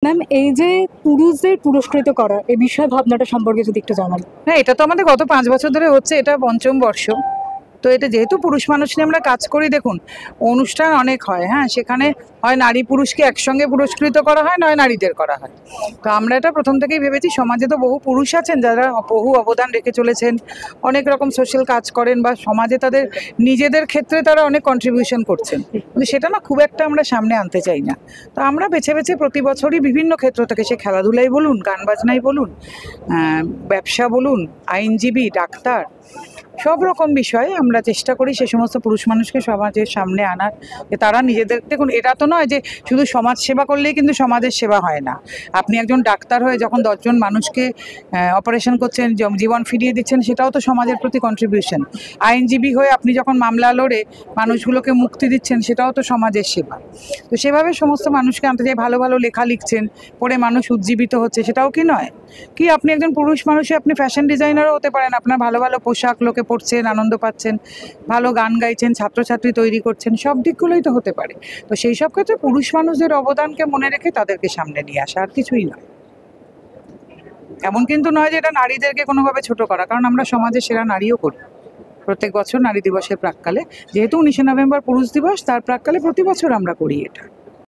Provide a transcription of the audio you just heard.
Ma'am, এই যে পুরুষদের পুরস্কৃত করা এ বিষয়ে ভাবনাটা সম্পর্কে যদি একটু জানান। হ্যাঁ, এটা তো আমাদের গত 5 বছর ধরে হচ্ছে, এটা পঞ্চম বর্ষ। তো এটা যেহেতু পুরুষ মানুষ নিয়ে আমরা কাজ করি, দেখুন অনুষ্ঠান অনেক হয়, হ্যাঁ, সেখানে হয় নারী পুরুষকে একসঙ্গে পুরস্কৃত করা হয়, নয় নারীদের করা হয়। তো আমরা এটা প্রথম থেকেই ভেবেছি, সমাজে তো বহু পুরুষ আছেন যারা বহু অবদান রেখে চলেছেন, অনেক রকম সোশ্যাল কাজ করেন বা সমাজে তাদের নিজেদের ক্ষেত্রে তারা অনেক কন্ট্রিবিউশন করছেন, কিন্তু সেটা না খুব একটা আমরা সামনে আনতে চাই না। তো আমরা বেছে বেছে প্রতি বছরই বিভিন্ন ক্ষেত্র থেকে, সে খেলাধুলাই বলুন, গান বাজনাই বলুন, ব্যবসা বলুন, আইনজীবী, ডাক্তার, সব রকম বিষয়ে আমরা চেষ্টা করি সে সমস্ত পুরুষ মানুষকে সমাজের সামনে আনার, যে তারা নিজেদের, দেখুন এটা তো নয় যে শুধু সমাজ সেবা করলেই কিন্তু সমাজের সেবা হয় না। আপনি একজন ডাক্তার হয়ে যখন 10জন মানুষকে অপারেশন করছেন, জীবন ফিরিয়ে দিচ্ছেন, সেটাও তো সমাজের প্রতি কন্ট্রিবিউশন। আইনজীবী হয়ে আপনি যখন মামলা লড়ে মানুষগুলোকে মুক্তি দিচ্ছেন, সেটাও তো সমাজের সেবা। তো সেভাবে সমস্ত মানুষকে আনতে চাই। ভালো ভালো লেখা লিখছেন, পড়ে মানুষ উজ্জীবিত হচ্ছে, সেটাও কি নয়? কি আপনি একজন পুরুষ মানুষই আপনি ফ্যাশন ডিজাইনারও হতে পারেন, আপনার ভালো ভালো পোশাক লোকে পড়ছেন, আনন্দ পাচ্ছেন, ভালো গান গাইছেন, ছাত্রছাত্রী তৈরি করছেন, সব দিকগুলোই তো হতে পারে। তো সেই সব ক্ষেত্রে পুরুষ মানুষদের অবদানকে মনে রেখে তাদেরকে সামনে নিয়ে আসা, আর কিছুই নয়। এমন কিন্তু নয় যে এটা নারীদেরকে কোনোভাবে ছোট করা, কারণ আমরা সমাজের সেরা নারীও করি প্রত্যেক বছর নারী দিবসের প্রাক্কালে। যেহেতু 19শে নভেম্বর পুরুষ দিবস, তার প্রাক্কালে প্রতি বছর আমরা করি এটা।